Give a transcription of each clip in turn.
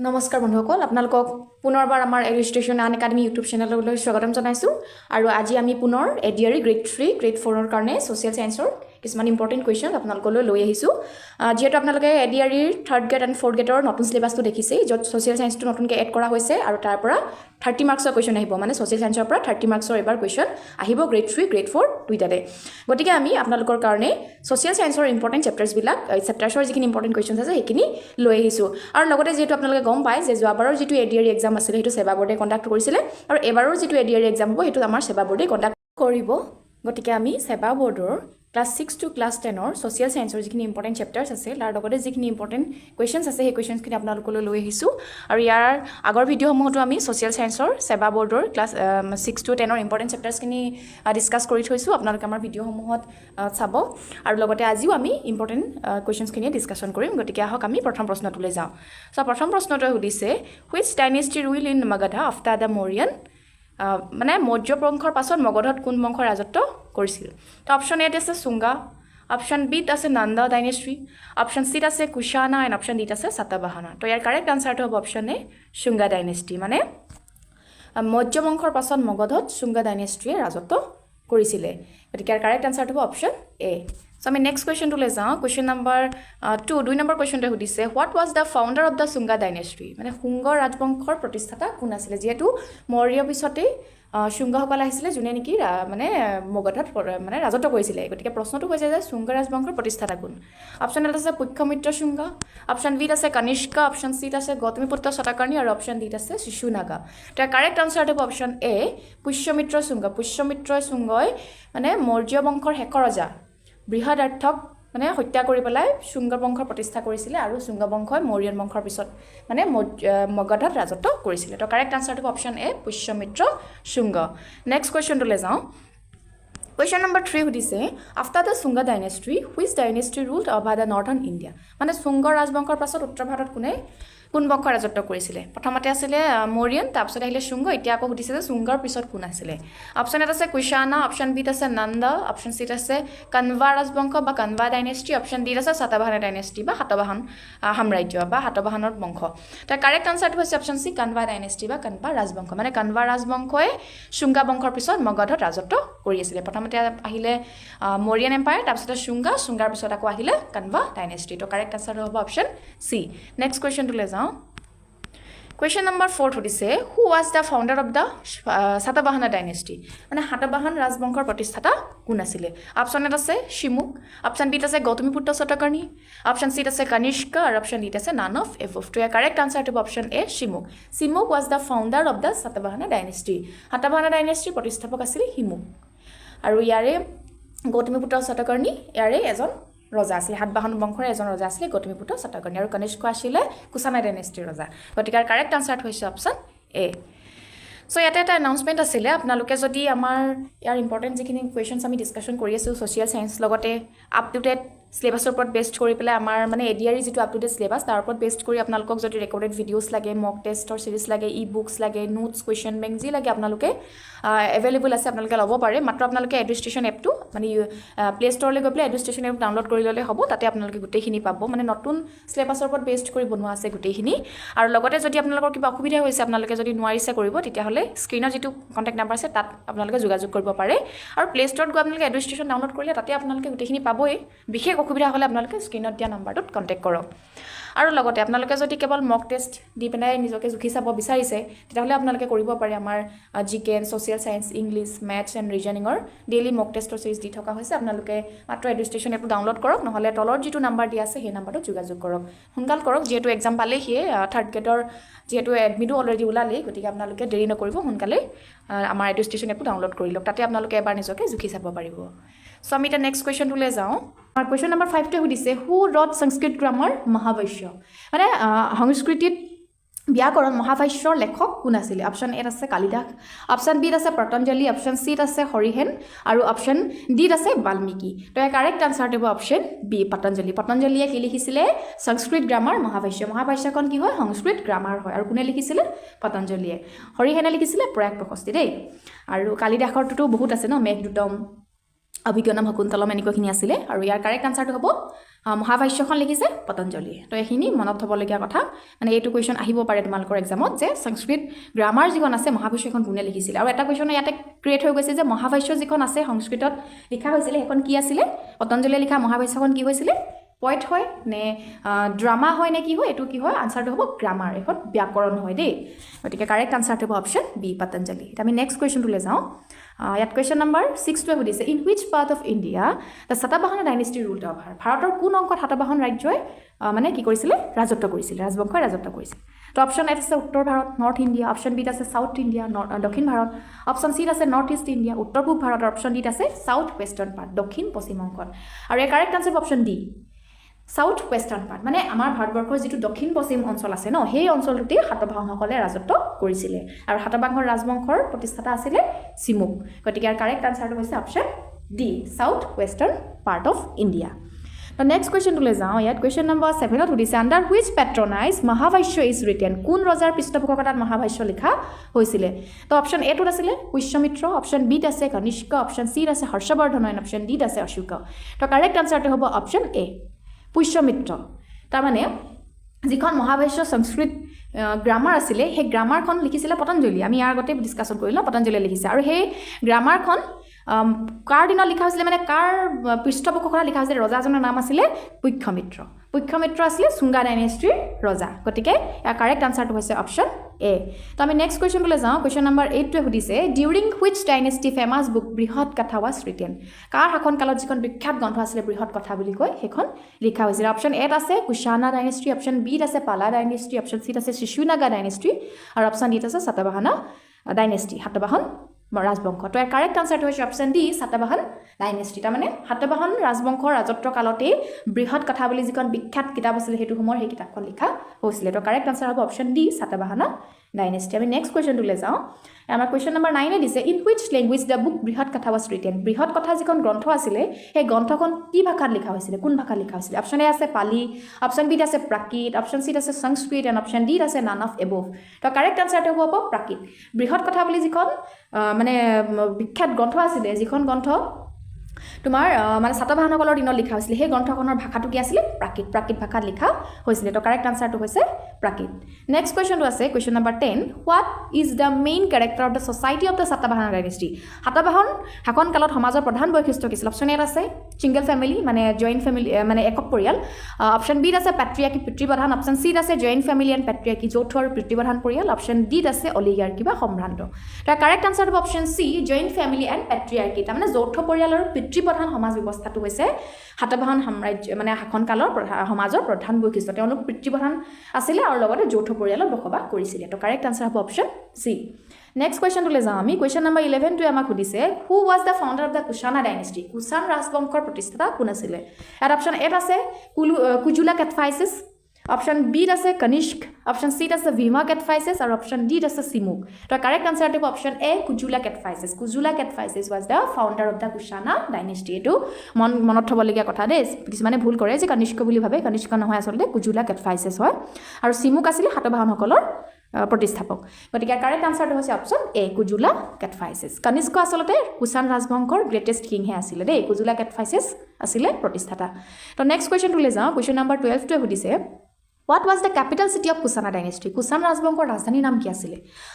নমস্কাৰ বন্ধুসকল আপোনালোকক পুনৰবাৰ আমাৰ এডুষ্টেশ্যন আনএকাডেমি ইউটিউব চেনেললৈ স্বাগতম জনাইছোঁ আৰু আজি আমি পুনৰ ADRE গ্ৰেড 3 গ্ৰেড 4 কাৰণে সোশ্যাল সায়েন্সৰ কিছুমান ইম্পৰ্টেন্ট কোৱেশ্চন আপোনালোকলৈ লৈ আহিছোঁ যেহেতু আপোনালোকে ADRE third grade and fourth গ্ৰেডৰ নতুন সিলেবাসটো দেখিছে য'ত সোশ্যাল সায়েন্সটো নতুনকৈ এড কৰা হৈছে আৰু তাৰ পৰা 30 মাৰ্কছৰ কোৱেশ্চন আহিব মানে সোশ্যাল সায়েন্সৰ পৰা 30 মাৰ্কছৰ এবাৰ কোৱেশ্চন আহিব গ্ৰেড 3 গ্ৰেড 4 দুইটাতে গতিকে আমি আপোনালোকৰ কাৰণে সোশ্যাল সায়েন্সৰ ইম্পৰ্টেন্ট চেপ্টাৰ্ছবিলাক চেপ্টাৰ্ছৰ যিখিনি ইম্পৰ্টেন্ট কোৱেশ্চন আছে সেইখিনি লৈ আহিছোঁ আৰু লগতে যেহেতু আপোনালোকে গম পায় যে যোৱাবাৰৰ যিটো ADRE এক্সাম আছিল সেইটো সেৱা বোৰ্ডে কণ্ডাক্ট কৰিছিলে আৰু এবাৰৰ যিটো ADRE এক্সাম হ'ব সেইটো আমাৰ সেৱা বোৰ্ডে কণ্ডাক্ট কৰিব গতিকে আমি সেৱা বোৰ্ডৰ ক্লাছ 6 to ক্লাছ 10 ৰ সোশ্যাল সায়েন্সৰ যিখিনি ইম্পৰ্টেন্ট চেপ্টাৰ্ছ আছে তাৰ লগতে যিখিনি ইম্পৰ্টেন্ট কোৱেশ্চনছ আছে সেই কোৱেশ্চনছখিনি আপোনালোকলৈ লৈ আহিছোঁ আৰু ইয়াৰ আগৰ ভিডিঅ'সমূহতো আমি সোশ্যাল সায়েন্সৰ সেৱা বোৰ্ডৰ ক্লাছ 6 to 10 ৰ ইম্পৰ্টেন্ট চেপ্টাৰ্ছখিনি ডিছকাছ কৰি থৈছোঁ আপোনালোকে আমাৰ ভিডিঅ'সমূহত চাব আৰু লগতে আজিও আমি ইম্পৰ্টেন্ট কোৱেশ্চনছখিনি ডিছকাছন কৰিম গতিকে আহক আমি প্ৰথম প্ৰশ্নটোলৈ যাওঁ প্ৰথম প্ৰশ্নটোৱে সুধিছে which dynasty rule in Magadha after the Mauryan মানে মৌৰ্য বংশৰ পাছত মগধত কোন বংশৰ ৰাজত্ব কৰিছিল তো অপশ্যন এত আছে শুঙ্গা অপশ্যন বিত আছে নন্দ ডাইনেষ্টি অপশ্যন চিত আছে কুশানা এণ্ড অপশ্যন ডিত আছে সাতবাহনা তো ইয়াৰ কাৰেক্ট আনসাৰটো হ'ব অপশ্যন এ শুঙ্গা ডাইনেষ্টি মানে মৌৰ্য বংশৰ পাছত মগধত শুঙ্গা ডাইনেষ্টিয়ে ৰাজত্ব কৰিছিলে গতিকে ইয়াৰ কাৰেক্ট আনসাৰটো হ'ব option A So, my next question to lesa question number 2 2 number question to hudise what was the founder of the Shunga dynasty মানে শুঙ্গ ৰাজবংশৰ প্ৰতিষ্ঠাতা কোন আছিল যেহেতু মৌৰ্য পিছতে শুঙ্গ সকল আহিছিল জুনে নেকি মানে মগধত মানে ৰাজত্ব কৰিছিল গতিকে প্ৰশ্নটো হৈছে যে শুঙ্গ ৰাজবংশৰ প্ৰতিষ্ঠাতা কোন অপশ্যন এ আছে পুষ্যমিত্ৰ শুঙ্গ অপশ্যন বি আছে কনিষ্ক অপশ্যন সি আছে গৌতমীপুত্ৰ শতকৰ্ণী আৰু অপশ্যন ডি আছে শিশুনাগা তাৰ কাৰেক্ট আনসাৰ হ'ব অপশ্যন এ পুষ্যমিত্ৰ শুঙ্গ পুষ্যমিত্ৰ শুঙ্গই মানে মৌৰ্য বংশৰ শেষৰ ৰজা বৃহদাৰ্থক মানে হত্যা কৰি পেলাই শুঙ্গ বংশৰ প্ৰতিষ্ঠা কৰিছিল আৰু শুঙ্গ বংশই মৌৰ্যন বংশৰ পিছত মানে মগধত ৰাজত্ব কৰিছিল তো কাৰেক্ট আনসাৰটো option A Pushyamitra Shunga next কোৱেশ্চনটোলৈ যাওঁ Question number 3 সুধিছে after the Shunga dynasty which dynasty ruled over the northern India মানে শুঙ্গ ৰাজবংশৰ পাছত উত্তৰ ভাৰতত কোন বংশ ৰাজত্ব কৰিছিল প্ৰথমতে আছিল মৌৰ্যন তাৰপিছত আহিলে শুঙ্গ এতিয়া আকৌ সুধিছে যে শুঙ্গৰ পিছত কোন আছিল অপশ্যন এত আছে কুশানা অপশ্যন বিত আছে নন্দ অপশ্যন চিত আছে কনৱা ৰাজবংশ বা কনৱা ডাইনেষ্টি অপশ্যন ডিত আছে সাতবাহন ডাইনেষ্টি বা সাতবাহন সাম্ৰাজ্য বা সাতবাহনৰ বংশ তাৰ কাৰেক্ট আনসাৰটো হৈছে অপশ্যন সি কনৱা ডাইনেষ্টি বা কনৱা ৰাজবংশ মানে কনৱা ৰাজবংশই শুঙ্গা বংশৰ পিছত মগধত ৰাজত্ব কৰি আছিল প্ৰথমতে আহিলে মৌৰ্যন এম্পায়াৰ তাৰপিছত শুঙ্গাৰ পিছত আকৌ আহিলে কনৱা ডাইনেষ্টি তো কাৰেক্ট আনসাৰ হ'ব অপশ্যন সি নেক্সট কোৱেশ্চনটোলৈ যাওঁ Question number 4 সুধিছে who was the founder of the Satavahana dynasty মানে সাতবাহন ৰাজবংশৰ প্ৰতিষ্ঠাতা কোন আছিল অপশ্যন এত আছে শিমুক অপশ্যন বিত আছে গৌতমীপুত্ৰ শতকৰ্ণী অপশ্যন চিত আছে কনিষ্ক আৰু অপশ্যন ডিত আছে none of above তো ইয়াৰ কাৰেক্ট আনসাৰটো হ'ব option A Simuka Simuka was the founder of the Satavahana dynasty Satavahana ডাইনেষ্টিৰ প্ৰতিষ্ঠাপক আছিল শিমুক আৰু ইয়াৰে গৌতমীপুত্ৰ শতকৰ্ণী ইয়াৰে এজন ৰজা আছিল সাতবাহন বংশৰ এজন ৰজা আছিল গৌতমীপুত্ৰ শতকৰ্ণী আৰু কনিষ্ক আছিল কুশানা ডাইনেষ্টিৰ ৰজা গতিকে কাৰেক্ট আনসাৰটো হৈছে অপশ্যন এ সো ইয়াতে এটা এনাউন্সমেন্ট আছিল আপোনালোকে যদি আমাৰ ইয়াৰ ইম্পৰ্টেন্ট যিখিনি কোৱেশ্চনছ আমি ডিসকাশন কৰি আছো সোশ্যাল সায়েন্স লগতে আপ টু ডেট সিলেবাসৰ ওপৰত বেস্ড কৰি পেলাই আমাৰ মানে ADRE যিটো আপ টু ডেট সিলেবাস তাৰ ওপৰত বেস্ড কৰি আপোনালোকক যদি ৰেকৰ্ডেড ভিডিঅ'ছ লাগে মক টেষ্টৰ সিৰিজ লাগে ই বুকছ লাগে নোটছ কুৱেশ্চন বেংক যি লাগে আপোনালোকে এভেইলেবল আছে আপোনালোকে ল'ব পাৰে মাত্ৰ আপোনালোকে এডুষ্টেশ্যন এপটো মানে প্লে ষ্ট'ৰলৈ গৈ পেলাই এডুষ্টেশ্যন এপ ডাউনলোড কৰি ল'লে হ'ব তাতে আপোনালোকে গোটেইখিনি পাব মানে নতুন সিলেবাসৰ ওপৰত বেস্ড কৰি বনোৱা আছে গোটেইখিনি আৰু লগতে যদি আপোনালোকৰ কিবা অসুবিধা হৈছে আপোনালোকে যদি নোৱাৰিছে কৰিব তেতিয়াহ'লে স্ক্ৰীনৰ যিটো কণ্টেক্ট নাম্বাৰ আছে তাত আপোনালোকে যোগাযোগ কৰিব পাৰে আৰু প্লে ষ্ট'ৰত গৈ আপোনালোকে এডুষ্টেশ্যন ডাউনলোড কৰিলে তাতে আপোনালোকে গোটেইখিনি পাবই বিশেষ অসুবিধা হ'লে আপোনালোকে স্ক্ৰীনত দিয়া নাম্বাৰটোত কণ্টেক্ট কৰক আৰু লগতে আপোনালোকে যদি কেৱল মক টেষ্ট দি পেলাই নিজকে জুখি চাব বিচাৰিছে তেতিয়াহ'লে আপোনালোকে কৰিব পাৰে আমাৰ জিকেন social science English maths and ৰিজনিঙৰ ডেইলি মক টেষ্টৰ সিৰিজ দি থকা হৈছে আপোনালোকে মাত্ৰ এডুষ্টেশ্যন এপটো ডাউনলোড কৰক নহ'লে তলৰ যিটো নাম্বাৰ দিয়া আছে সেই নাম্বাৰটোত যোগাযোগ কৰক সোনকাল কৰক যিহেতু এক্সাম পালেহিয়ে থাৰ্ড গ্ৰেডৰ যিহেতু এডমিটো অলৰেডি ওলালেই গতিকে আপোনালোকে দেৰি নকৰিব সোনকালে আমাৰ এডুষ্টেশ্যন এপটো ডাউনলোড কৰি লওক তাতে আপোনালোকে এবাৰ নিজকে জুখি চাব পাৰিব সো আমি এতিয়া নেক্সট কুৱেশ্চনটোলৈ যাওঁ আমাৰ কুৱেশ্চন নম্বৰ 5 সুধিছে হু ৰট সংস্কৃত গ্ৰামাৰ মহাভাষ্য মানে সংস্কৃতিত ব্যাকৰণ মহাভাষ্যৰ লেখক কোন আছিল অপশ্যন এ আছে কালিদাস অপশ্যন বিত আছে পতঞ্জলি অপশ্যন চিত আছে হৰিহেন আৰু অপশ্যন ডিত আছে বাল্মীকি তো ইয়াৰ কাৰেক্ট আনসাৰটো হ'ব অপশ্যন বি পতঞ্জলিয়ে কি লিখিছিলে সংস্কৃত গ্ৰামাৰ মহাভাষ্যখন কি হয় সংস্কৃত গ্ৰামাৰ হয় আৰু কোনে লিখিছিলে পতঞ্জলিয়ে হৰিহেনে লিখিছিলে প্ৰয়াগ প্ৰশস্তি দেই আৰু কালিদাসৰটোতো বহুত আছে ন মেঘদূতম অভিজ্ঞানম শকুন্তলম এনেকুৱাখিনি আছিলে আৰু ইয়াৰ কাৰেক্ট আনসাৰটো হ'ব মহাভাষ্যখন লিখিছে পতঞ্জলিয়ে তো এইখিনি মনত থবলগীয়া কথা মানে এইটো কুৱেশ্যন আহিব পাৰে তোমালোকৰ এক্সামত যে সংস্কৃত গ্ৰামাৰ যিখন আছে মহাভাষ্যখন কোনে লিখিছিল আৰু এটা কুৱেশ্যন ইয়াতে ক্ৰিয়েট হৈ গৈছে যে মহাভাষ্য যিখন আছে সংস্কৃতত লিখা হৈছিলে সেইখন কি আছিলে পতঞ্জলিয়ে লিখা মহাভাষ্যখন কি হৈছিলে পয়েট হয় নে ড্ৰামা হয় নে কি হয় এইটো কি হয় আনসাৰটো হ'ব গ্ৰামাৰ এখন ব্যাকৰণ হয় দেই গতিকে কাৰেক্ট আনসাৰটো হ'ব অপশ্যন বি পতঞ্জলি আমি নেক্সট কুৱেশ্যনটোলৈ যাওঁ ইয়াত কুৱেশ্যন নম্বৰ 6টোৱে সুধিছে in which part of India the Satavahana dynasty ruled over ভাৰতৰ কোন অংশত সাতবাহন ৰাজ্যই মানে কি কৰিছিলে ৰাজত্ব কৰিছিলে ৰাজবংশই ৰাজত্ব কৰিছিল তো অপশ্যন এত আছে উত্তৰ ভাৰত নৰ্থ ইণ্ডিয়া অপশ্যন বিত আছে সাউথ ইণ্ডিয়া দক্ষিণ ভাৰত অপশ্যন চিত আছে নৰ্থ ইষ্ট ইণ্ডিয়া উত্তৰ পূব ভাৰত অপশ্যন ডিত আছে সাউথ ৱেষ্টাৰ্ণ পাৰ্ট দক্ষিণ পশ্চিম অংশত আৰু এই correct answer option D south western part মানে আমাৰ ভাৰতবৰ্ষৰ যিটো দক্ষিণ পশ্চিম অঞ্চল আছে ন সেই অঞ্চলটোতে সাতবাহনসকলে ৰাজত্ব কৰিছিলে আৰু সাতবাহনৰ ৰাজবংশৰ প্ৰতিষ্ঠাতা আছিলে চিমুক গতিকে ইয়াৰ কাৰেক্ট আনসাৰটো হৈছে option D south western part of India তো নেক্সট কুৱেশ্যনটোলৈ যাওঁ ইয়াত কুৱেশ্যন নম্বৰ 7ত সুধিছে under which patronize Mahabhashya is written কোন ৰজাৰ পৃষ্ঠপোষকতাত মহাভাষ্য লিখা হৈছিলে তো অপশ্যন এটোত আছিলে পুষ্যমিত্ৰ অপশ্যন বিত আছে কনিষ্ক অপশ্যন চিত আছে হৰ্ষবৰ্ধন অপশ্যন ডিত আছে অশোক তো কাৰেক্ট আনসাৰটো হ'ব অপশ্যন এ পুষ্যমিত্ৰ তাৰমানে যিখন মহাভাষ্য সংস্কৃত গ্ৰামাৰ আছিলে সেই গ্ৰামাৰখন লিখিছিলে পতঞ্জলি আমি ইয়াৰ আগতে ডিছকাশ্যন কৰিলোঁ পতঞ্জলিয়ে লিখিছে আৰু সেই গ্ৰামাৰখন কাৰ দিনত লিখা হৈছিলে মানে কাৰ পৃষ্ঠপোষকতা লিখা হৈছিলে ৰজাজনৰ নাম আছিলে পুষ্যমিত্ৰ আছিলে চুংগা ডাইনেষ্টিৰ ৰজা গতিকে ইয়াৰ কাৰেক্ট আনসাৰটো হৈছে অপশ্যন এ তো আমি নেক্সট কুৱেশ্যনটোলৈ যাওঁ কুৱেশ্যন নম্বৰ 8টোৱে সুধিছে during which dynasty famous book বৃহৎ কথা ৱাজ ৰিটেন কাৰ শাসনকালত যিখন বিখ্যাত গ্ৰন্থ আছিলে বৃহৎ কথা বুলি কয় সেইখন লিখা হৈছিলে অপশ্যন এত আছে কুশানা ডাইনেষ্টি অপশ্যন বিত আছে পালা ডাইনেষ্টি অপশ্যন চিত আছে শিশুনাগা ডাইনেষ্টি আৰু অপশ্যন ডিত আছে সাতবাহনা ডাইনেষ্টি সাতবাহন ৰাজবংশ তো ইয়াৰ কাৰেক্ট আনসাৰটো হৈছে অপশ্যন ডি সাতবাহন ডাইনেষ্টি তাৰমানে সাতবাহন ৰাজবংশৰ ৰাজত্ব কালতে বৃহৎ কথা বুলি যিখন বিখ্যাত কিতাপ আছিলে সেইটো সময়ৰ সেই কিতাপখন লিখা হৈছিলে তো কাৰেক্ট আনসাৰ হ'ব অপশ্যন ডি সাতবাহনা ডাইনেষ্টি আমি নেক্সট কুৱেশ্যনটোলৈ যাওঁ আমাৰ কুৱেশ্যন নম্বৰ 9 দিছে in which language the book বৃহৎ কথা ৱাজ ৰিটেন বৃহৎ কথা যিখন গ্ৰন্থ আছিলে সেই গ্ৰন্থখন কি ভাষাত লিখা হৈছিলে কোন ভাষাত লিখা হৈছিলে অপশ্যন এ আছে পালি অপশ্যন বিত আছে প্ৰাকৃত অপশ্যন চিত আছে সংস্কৃত এণ্ড অপশ্যন ডিত আছে নান অফ এবভ তো কাৰেক্ট আনসাৰটো হ'ব প্ৰাকৃত বৃহৎ কথা বুলি যিখন মানে বিখ্যাত গ্ৰন্থ আছিলে যিখন গ্ৰন্থ তোমাৰ মানে সাতবাহনসকলৰ দিনত লিখা হৈছিলে সেই গ্ৰন্থখনৰ ভাষাটো কি আছিলে প্ৰাকৃত ভাষাত লিখা হৈছিলে তো কাৰেক্ট আনসাৰটো হৈছে প্ৰাকৃত নেক্সট কুৱেশ্যনটো আছে question number 10 what is the main character of the society of the Satavahana dynasty Satavahana শাসন কালত সমাজৰ প্ৰধান বৈশিষ্ট্য কি আছিল অপশ্যন এত আছে ছিংগল ফেমিলি মানে জইণ্ট ফেমিলি মানে একক পৰিয়াল অপশ্যন বিত আছে পেট্ৰিয়াৰ্কি পিতৃপ্ৰধান অপশ্যন চিত আছে জইণ্ট ফেমিলি এণ্ড পেট্ৰিয়াৰ্কি যৌথ আৰু পিতৃপ্ৰধান পৰিয়াল অপশ্যন ডিত আছে অলিগাৰ্কি বা সম্ভ্ৰান্ত তাৰ কাৰেক্ট আনসাৰ হ'ব option C joint family and patriarchy তাৰমানে যৌথ পৰিয়াল আৰু পিতৃপ্ৰধান সমাজ ব্যৱস্থাটো হৈছে সাতবাহন সাম্ৰাজ্য মানে শাসন কালৰ সমাজৰ প্ৰধান বৈশিষ্ট্য তেওঁলোক পিতৃপ্ৰধান আছিলে আৰু লগতে যৌথ পৰিয়ালত বসবাস কৰিছিলে তো কাৰেক্ট আনসাৰ হ'ব অপশ্যন চি নেক্সট কুৱেশ্যনটোলৈ যাওঁ আমি কুৱেশ্যন নম্বৰ 11টোৱে আমাক সুধিছে who was the founder of the Kushana dynasty Kushan ৰাজবংশৰ প্ৰতিষ্ঠাতা কোন আছিলে ইয়াত অপশ্যন এত আছে কুজুলা কেটফাইচিছ অপশ্যন বিত আছে কনিষ্ক অপশ্যন চিত আছে ভীমা কেটফাইচিছ আৰু অপশ্যন ডিত আছে চিমুক তো কাৰেক্ট আনসাৰটো হ'ব option A Kujula Kadphises was the founder of the Kushana dynasty এইটো মনত থ'বলগীয়া কথা দেই কিছুমানে ভুল কৰে যে কনিষ্ক বুলি ভাবে কনিষ্ক নহয় আচলতে কুজুলা কেটফাইচিছ হয় আৰু চিমুক আছিলে সাতবাহনসকলৰ প্ৰতিষ্ঠাপক গতিকে কাৰেক্ট আনসাৰটো হৈছে অপশ্যন এ কুজুলা কেটফাইচিছ কনিষ্ক আচলতে কুশান ৰাজবংশৰ গ্ৰেটেষ্ট কিংহে আছিলে দেই কুজুলা কেটফাইচিছ আছিলে প্ৰতিষ্ঠাতা তো নেক্সট কুৱেশ্যনটোলৈ যাওঁ কুৱেশ্যন নম্বৰ 12টোৱে সুধিছে What was the capital city of Kusana dynasty? Kusan ৰাজবংশৰ ৰাজধানীৰ নাম কি আছিল?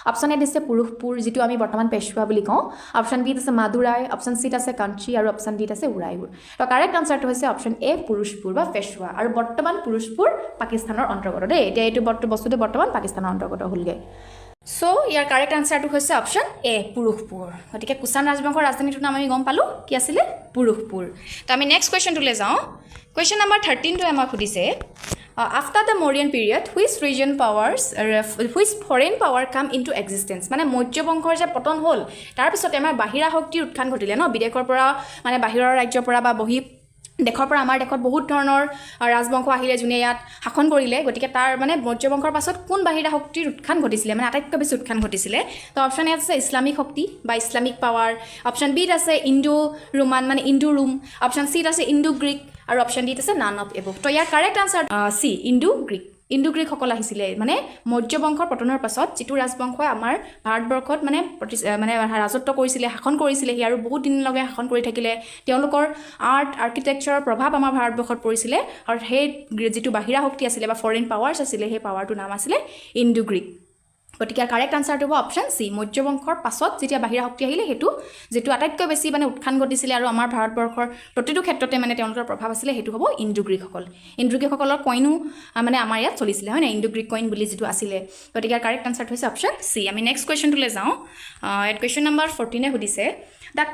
অপশ্যন এ দিছে পুৰুষপুৰ যিটো আমি বৰ্তমান পেশ্বৱা বুলি কওঁ অপশ্যন বি আছে মাদুৰাই অপশ্যন চিত আছে কাঞ্চি আৰু অপশ্যন ডিত আছে উৰাইপুৰ তো কাৰেক্ট আনসাৰটো হৈছে অপশ্যন এ পুৰুষপুৰ বা পেশ্বৱা আৰু বৰ্তমান পুৰুষপুৰ পাকিস্তানৰ অন্তৰ্গত দেই এতিয়া এইটো বস্তুটো বৰ্তমান পাকিস্তানৰ অন্তৰ্গত হ'লগে সো ইয়াৰ কাৰেক্ট আনসাৰটো হৈছে অপশ্যন এ পুৰুষপুৰ গতিকে কুশান ৰাজবংশৰ ৰাজধানীটোৰ নাম আমি গম পালোঁ কি আছিলে পুৰুষপুৰ তো আমি নেক্সট কুৱেশ্যনটোলৈ যাওঁ কুৱেশ্যন নম্বৰ 13টোৱে আমাক সুধিছে after the Mauryan period which foreign power come into existence মানে মৌৰ্য বংশৰ যে পতন হ'ল তাৰ পিছতে আমাৰ বাহিৰা শক্তিৰ উত্থান ঘটিলে ন বিদেশৰ পৰা মানে বাহিৰৰ ৰাজ্যৰ পৰা বা বহি দেশৰ পৰা আমাৰ দেশত বহুত ধৰণৰ ৰাজবংশ আহিলে যোনে ইয়াত শাসন কৰিলে গতিকে তাৰ মানে মৌৰ্য বংশৰ পাছত কোন বাহিৰা শক্তিৰ উত্থান ঘটিছিলে মানে আটাইতকৈ বেছি উত্থান ঘটিছিলে তো অপশ্যন এ আছে ইছলামিক শক্তি বা ইছলামিক পাৱাৰ অপশ্যন বিত আছে ইণ্ডো ৰোমান মানে ইণ্ডো ৰোম অপশ্যন চিত আছে ইণ্ডো গ্ৰীক আৰু অপশ্যন ডিত আছে নান অফ এবভ তো ইয়াৰ correct answer C Indo Greek Indo Greek সকল আহিছিলে মানে মৌৰ্য বংশৰ পতনৰ পাছত যিটো ৰাজবংশই আমাৰ ভাৰতবৰ্ষত মানে ৰাজত্ব কৰিছিলে শাসন কৰিছিলে সি আৰু বহুত দিনলৈকে শাসন কৰি থাকিলে তেওঁলোকৰ আৰ্ট আৰ্কিটেকচাৰৰ প্ৰভাৱ আমাৰ ভাৰতবৰ্ষত পৰিছিলে আৰু সেই যিটো বাহিৰা শক্তি আছিলে বা ফৰেইন পাৱাৰ্ছ আছিলে সেই পাৱাৰটোৰ নাম আছিলে ইণ্ডোগ্ৰীক গতিকে কাৰেক্ট আনসাৰটো হ'ব অপশ্যন চি মৌৰ্য বংশৰ পাছত যেতিয়া বাহিৰা শক্তি আহিলে সেইটো যেটো আটাইতকৈ বেছি মানে উত্থান ঘটিছিলে আৰু আমাৰ ভাৰতবৰ্ষৰ প্ৰতিটো ক্ষেত্ৰতে মানে তেওঁলোকৰ প্ৰভাৱ আছিলে সেইটো হ'ব ইণ্ডোগ্ৰীকসকল ইণ্ডোগ্ৰীকসকলৰ কইনো মানে আমাৰ ইয়াত চলিছিলে হয় না ইণ্ডোগ্ৰীক কইন বুলি যেটো আছিলে গতিকে কাৰেক্ট আনসাৰটো হৈছে অপশ্যন চি আমি নেক্সট কুৱেশ্যনটোলৈ যাওঁ এট কুৱেশ্যন নম্বৰ 14 সুধিছে the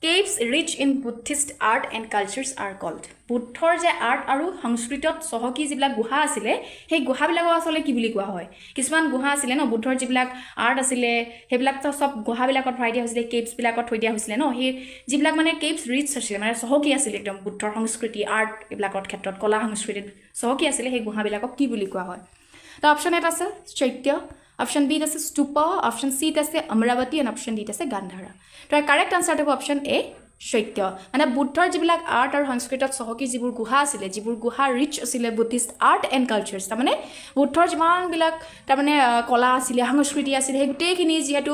Caves rich in Buddhist art and cultures are called. বুদ্ধৰ যে আৰ্ট আৰু সংস্কৃতত চহকী যিবিলাক গুহা আছিলে সেই গুহাবিলাকক আসলে কি বুলি কোৱা হয় কিছুমান গুহা আছিলে ন বুদ্ধৰ যিবিলাক আৰ্ট আছিলে সেইবিলাক তো সব গুহাবিলাকত ভৰাই দিয়া হৈছিলে কেভছ বিলাকত থৈ দিয়া হৈছিলে ন সেই যিবিলাক মানে কেভছ ৰিচ আছিলে মানে চহকী আছিলে একদম বুদ্ধৰ সংস্কৃতি আৰ্ট এইবিলাকৰ ক্ষেত্ৰত কলা সংস্কৃতিত চহকী আছিলে সেই গুহাবিলাকক কি বুলি কোৱা হয় তো অপশ্যন এটা আছে চৈত্য অপশ্যন বি আছে স্তূপা অপশ্যন সি আছে অমৰাৱতী এণ্ড অপশ্যন ডি আছে গান্ধাৰা তো কাৰেক্ট আনসাৰটো হ'ব অপশ্যন এ চৈত্য মানে বুদ্ধৰ যিবিলাক আৰ্ট আৰু সংস্কৃতত চহকী যিবোৰ গুহা আছিলে যিবোৰ গুহা ৰিচ আছিলে বুদ্ধিষ্ট আৰ্ট এণ্ড কালচাৰ্ছ তাৰমানে বুদ্ধৰ যিমানবিলাক তাৰমানে কলা আছিলে সংস্কৃতি আছিলে সেই গোটেইখিনি যিহেতু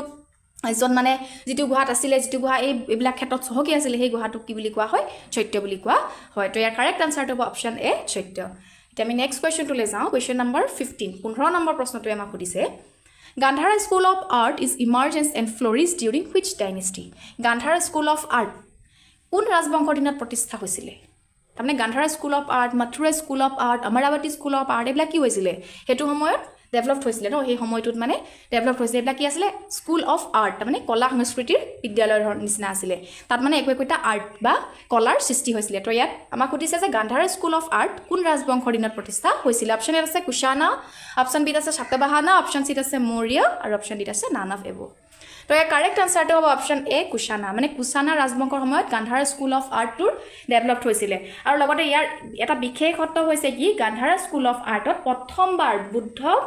এজন মানে যিটো গুহাত আছিলে যিটো গুহা এইবিলাক ক্ষেত্ৰত চহকী আছিলে সেই গুহাটোক কি বুলি কোৱা হয় চৈত্য বুলি কোৱা হয় তো ইয়াৰ কাৰেক্ট আনসাৰটো হ'ব অপশ্যন এ চৈত্য এতিয়া আমি নেক্সট কুৱেশ্যনটোলৈ যাওঁ কুৱেশ্যন নম্বৰ 15 নম্বৰ প্ৰশ্নটোৱে আমাক সুধিছে Gandhara School of Art is emergence and flourished during which dynasty? Gandhara School of Art কোন ৰাজবংশৰ দিনত প্ৰতিষ্ঠা হৈছিলে তাৰমানে Gandhara school of art Mathura school of art Amaravati school of art এইবিলাক কি হৈছিলে সেইটো সময়ত ডেভেলপ হৈছিলে ন সেই সময়টোত মানে ডেভেলপ হৈছিলে এইবিলাক কি আছিলে স্কুল অফ আৰ্ট তাৰমানে কলা সংস্কৃতিৰ বিদ্যালয়ৰ নিচিনা আছিলে তাত মানে একোটা আৰ্ট বা কলাৰ সৃষ্টি হৈছিলে তো ইয়াত আমাক সুধিছে যে গান্ধাৰা স্কুল অফ আৰ্ট কোন ৰাজবংশৰ দিনত প্ৰতিষ্ঠা হৈছিলে অপশ্যন এ আছে কুশানা অপশ্যন বি আছে সাতবাহানা অপশ্যন চি আছে মৌৰ্য আৰু অপশ্যন ডি আছে নান অফ এব তো ইয়াৰ কাৰেক্ট আনসাৰটো হ'ব অপশ্যন এ কুশানা মানে কুশানা ৰাজবংশৰ সময়ত গান্ধাৰা স্কুল অফ আৰ্টটোৰ ডেভেলপ হৈছিলে আৰু লগতে ইয়াৰ এটা বিশেষত্ব হৈছে কি গান্ধাৰা স্কুল অফ আৰ্টত প্ৰথমবাৰ বুদ্ধক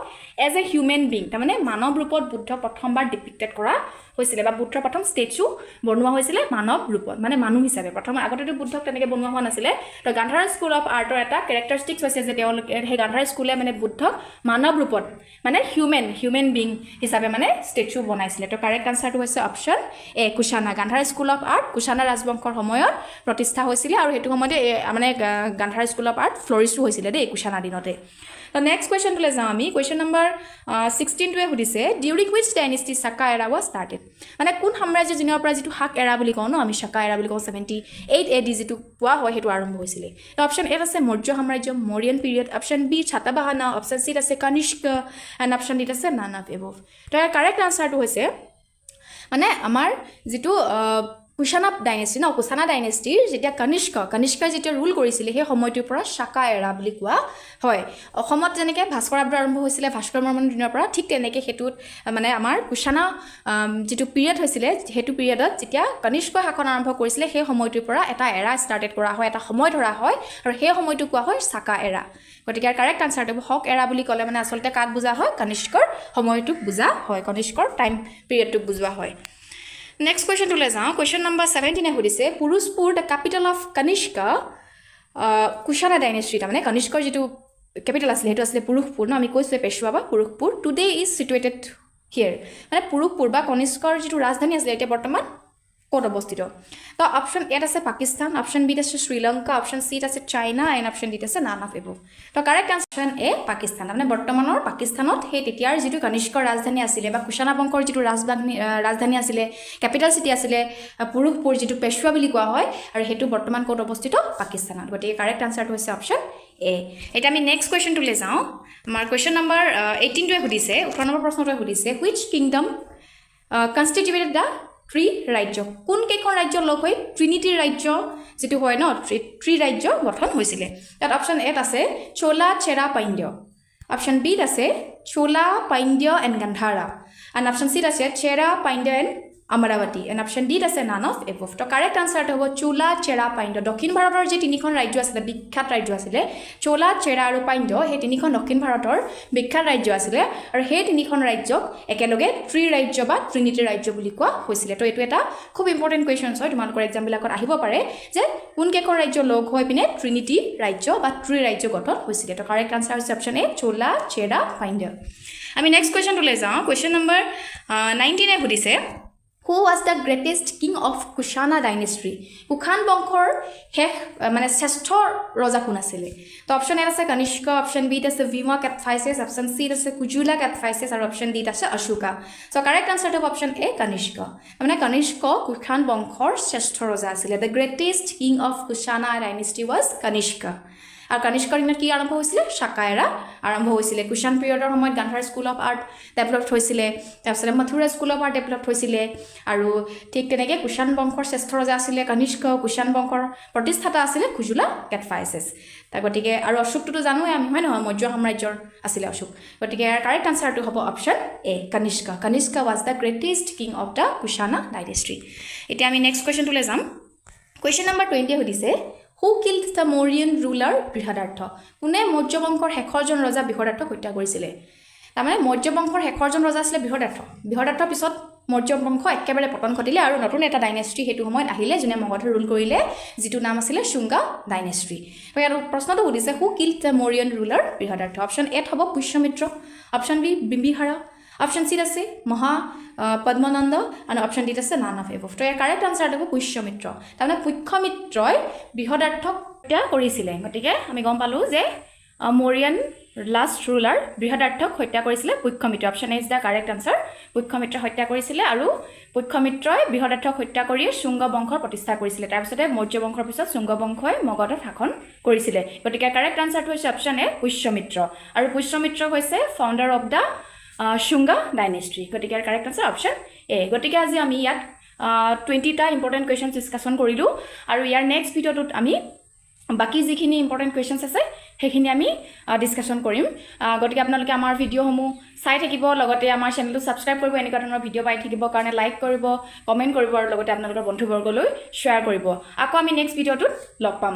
এজ এ হিউমেন বিং তাৰমানে মানৱ ৰূপত বুদ্ধক প্ৰথমবাৰ ডিপিক্টেড কৰা হৈছিলে বা বুদ্ধৰ প্ৰথম ষ্টেচু বনোৱা হৈছিলে মানৱ ৰূপত মানে মানুহ হিচাপে প্ৰথম আগতেতো বুদ্ধক তেনেকৈ বনোৱা হোৱা নাছিলে তো গান্ধাৰা স্কুল অফ আৰ্টৰ এটা কেৰেক্টাৰিষ্টিক্স হৈছে যে তেওঁলোকে সেই গান্ধাৰা স্কুলে মানে বুদ্ধক মানৱ ৰূপত মানে হিউমেন বিং হিচাপে মানে ষ্টেচু বনাইছিলে তো কাৰেক্ট আনসাৰটো হৈছে option A Kushana Gandhara school of art Kushana ৰাজবংশৰ সময়ত প্ৰতিষ্ঠা হৈছিলে আৰু সেইটো সময়তে মানে গান্ধাৰা স্কুল অফ আৰ্ট ফ্লৰিছো হৈছিলে দেই কুশানা দিনতে তো নেক্সট কুৱেশ্যনটোলৈ যাওঁ আমি কুৱেশ্যন নম্বৰ 16টোৱে সুধিছে ডিউৰিং হুইচ ডাইনেষ্টি শাকা এৰা ৱাজ ষ্টাৰ্টেড মানে কোন সাম্ৰাজ্যৰ দিনৰ পৰা যিটো শাক এৰা বুলি কওঁ ন আমি শাকা এৰা বুলি কওঁ 78 AD যিটো পোৱা হয় সেইটো আৰম্ভ হৈছিলে তো অপশ্যন এ আছে মৌৰ্য সাম্ৰাজ্য Mauryan period option B Satavahana option C আছে কনিষ্ক এণ্ড অপশ্যন ডি আছে নান অফ এবভ তো ইয়াৰ কাৰেক্ট আনসাৰটো হৈছে মানে আমাৰ যিটো কুশানা ডাইনেষ্টি ন কুশানা ডাইনেষ্টিৰ যেতিয়া কনিষ্কই যেতিয়া ৰুল কৰিছিলে সেই সময়টোৰ পৰা শাকা এৰা বুলি কোৱা হয় অসমত যেনেকৈ ভাস্কৰ আব্দ আৰম্ভ হৈছিলে ভাস্কৰ বৰ্মনৰ দিনৰ পৰা ঠিক তেনেকৈ সেইটোত মানে আমাৰ কুশানা যিটো পিৰিয়ড হৈছিলে সেইটো পিৰিয়ডত যেতিয়া কনিষ্কই শাসন আৰম্ভ কৰিছিলে সেই সময়টোৰ পৰা এটা এৰা ষ্টাৰ্টেড কৰা হয় এটা সময় ধৰা হয় আৰু সেই সময়টো কোৱা হয় শাকা এৰা গতিকে কাৰেক্ট আনসাৰটো হক এৰা বুলি ক'লে মানে আচলতে কাক বুজা হয় কনিষ্কৰ সময়টোক বুজা হয় কনিষ্কৰ টাইম পিৰিয়ডটোক বুজোৱা হয় নেক্সট কুৱেশ্যনটোলৈ যাওঁ কুৱেশ্যন নম্বৰ 17 সুধিছে Purushapura the capital of Kanishka Kushana dynasty তাৰমানে কনিষ্কৰ যিটো কেপিটেল আছিলে সেইটো আছিলে পুৰুষপুৰ ন আমি কৈছোঁ পেছোৱা বা পুৰুষপুৰ টুডে ইজ চিটুৱেটেড হিয়াৰ মানে পুৰুষপুৰ বা কনিষ্কৰ যিটো ৰাজধানী আছিলে এতিয়া বৰ্তমান ক'ত অৱস্থিত তো অপশ্যন এত আছে পাকিস্তান অপশ্যন বিত আছে শ্ৰীলংকা অপশ্যন চিত আছে চাইনা এণ্ড অপশ্যন ডিত আছে নান অফ এবভ তো কাৰেক্ট আনসাৰ এ পাকিস্তান তাৰমানে বৰ্তমানৰ পাকিস্তানত সেই তেতিয়াৰ যিটো কনিষ্কৰ ৰাজধানী আছিলে বা কুশানা বংশৰ যিটো ৰাজধানী আছিলে কেপিটেল চিটি আছিলে পুৰুষপুৰ যিটো পেছোৱা বুলি কোৱা হয় আৰু সেইটো বৰ্তমান ক'ত অৱস্থিত পাকিস্তানত গতিকে কাৰেক্ট আনসাৰটো হৈছে অপশ্যন এ এতিয়া আমি নেক্সট কুৱেশ্যনটোলৈ যাওঁ আমাৰ কুৱেশ্যন নম্বৰ 18টোৱে সুধিছে 18 নম্বৰ প্ৰশ্নটোৱে সুধিছে which kingdom constituted the three ৰাজ্য কোন কেইখন ৰাজ্য লগ হৈ ট্ৰিনিটিৰ ৰাজ্য যেটো হয় ন ট্ৰি ৰাজ্য গঠন হৈছিলে তাত অপশ্যন এত আছে চোলা চেৰা পাণ্ড্য অপশ্যন বিত আছে Chola Pandya and Gandhara and option চিত আছে Chera Pandya and Amaravati. And option D is none of above. The correct answer to Chola, Chera, Pindo. Dokin Bharator, Jetinikon Rajas, the big cat Rajasile, Chola, Chera, Pindo, Hetinikon, Dokin Bharator, big cat Rajasile, or Hetinikon Rajok, Ekaloge, 3 Rajoba, Trinity Rajobuliqua, Whistleto Etweta. खूब important questions হয় তোমালোকৰ exam বিলাকত আহিব পাৰে যে কোনকেখন ৰাজ্য লগ হৈ পিনে ট্ৰিনিটি ৰাজ্য বা ট্ৰি ৰাজ্য গঠন হৈছিল তো কাৰেক্ট আনসাৰ হৈছে অপচন এ চোলা চেৰা ফাইন্ডাৰ আমি নেক্সট কোৱেশ্চন লৈ যাওঁ কোৱেশ্চন নম্বৰ 19 এ সুধিছে Who was the greatest king of Kushana dynasty? Kukhan বংশৰ হেক মানে শ্ৰেষ্ঠ ৰজা কোন আছিল তো অপচন এ আছে কনিষ্কা অপচন বি আছে ভিমা কেপফাইসিস অপচন সি আছে কুজুলা কেপফাইসিস আৰু অপচন ডি আছে অশোকা সো কাৰেক্ট আনসাৰ হ'ব অপচন এ কনিষ্কা মানে কনিষ্ক কুখান বংশৰ শ্ৰেষ্ঠ ৰজা আছিল the greatest king of Kushana dynasty was Kanishka আৰ কনিষ্কৰ দিনত কি আৰম্ভ হৈছিল শাকায়ৰা আৰম্ভ হৈছিল কুশান পিৰিয়ডৰ সময়ত Gandhara school of art develop হৈছিল তাৰপিছত Mathura school of art develop হৈছিল আৰু ঠিক তেনেকৈ কুশান বংশৰ শ্ৰেষ্ঠ ৰজা আছিল কনিষ্ক কুশান বংশৰ প্ৰতিষ্ঠাতা আছিল কুজুলা কেটফাইসিস তাৰ গতিকে আৰু অশোকটো জানোৱে আমি হয় নহয় মৌৰ্য সাম্ৰাজ্যৰ আছিল অশোক গতিকে কাৰেক্ট আনসাৰটো হ'ব option A Kanishka Kanishka was the greatest king of the Kushana dynasty এতিয়া আমি নেক্সট কোৱেশ্চনটোলৈ যাম কোৱেশ্চন নম্বৰ 20 সুধিছে Who killed the Mauryan ruler Brihadartha? কোনে মৌৰ্য বংশৰ শেষৰজন ৰজা বৃহদাৰ্থক হত্যা কৰিছিল তাৰমানে মৌৰ্য বংশৰ শেষৰজন ৰজা আছিল বৃহদাৰ্থৰ পিছত মৌৰ্য বংশ একেবাৰে পতন ঘটিলে আৰু নতুন এটা ডাইনেষ্টি হেতু সময়ত আহিলে যোনে মগধৰ ৰুল কৰিলে যিটো নাম আছিল শুঙ্গা ডাইনেষ্টি আৰু প্ৰশ্নটো সুধিছে Who killed the Mauryan ruler Brihadartha? Option A হ'ব Pushyamitra option B Bimbisara option C আছে মহা পদ্মনন্দ আৰু অপচন ডি আছে নান অফ এভভ তো কাৰেক্ট আনসাৰ হ'ব পুষ্যমিত্ৰ তাৰমানে পুষ্যমিত্ৰই বৃহদাৰ্থক হত্যা কৰিছিল গতিকে আমি গম পালো যে মৌৰ্যান লাষ্ট ৰুলাৰ বৃহদাৰ্থক হত্যা কৰিছিল Pushyamitra option A is the correct answer Pushyamitra হত্যা কৰিছিল আৰু পুষ্যমিত্ৰই বৃহদাৰ্থক হত্যা কৰি শুঙ্গ বংশৰ প্ৰতিষ্ঠা কৰিছিল তাৰ পিছতে মৌৰ্য বংশৰ পিছত শুঙ্গ বংশই মগধত শাসন কৰিছিল গতিকে কাৰেক্ট আনসাৰটো হৈছে অপচন এ পুষ্যমিত্ৰ আৰু পুষ্যমিত্ৰ হৈছে founder of the Shunga dynasty. গতিকে কারেক্ট আনসার অপশন এ গতিকে আজি আমি ইয়াত 20টা ইম্পর্টেন্ট কোয়েশ্চনস ডিসকাশন কৰিলো আৰু ইয়াৰ নেক্সট ভিডিওটোত আমি বাকি যিখিনি ইম্পৰ্টেন্ট কোয়েশ্চনস আছে সেইখিনি আমি ডিসকাশন কৰিম গতিকে আপোনালোকে আমাৰ ভিডিওসমূহ চাই থাকিব লগতে আমাৰ চেনেলটো সাবস্ক্ৰাইব কৰিব এনেকুৱা ধৰণৰ ভিডিও পাই থাকিব কাৰণে লাইক কৰিব কমেন্ট কৰিব আৰু লগতে আপোনালোকৰ বন্ধুবৰ্গলৈ শ্বেয়াৰ কৰিব আকৌ আমি নেক্সট ভিডিওটোত লগ পাম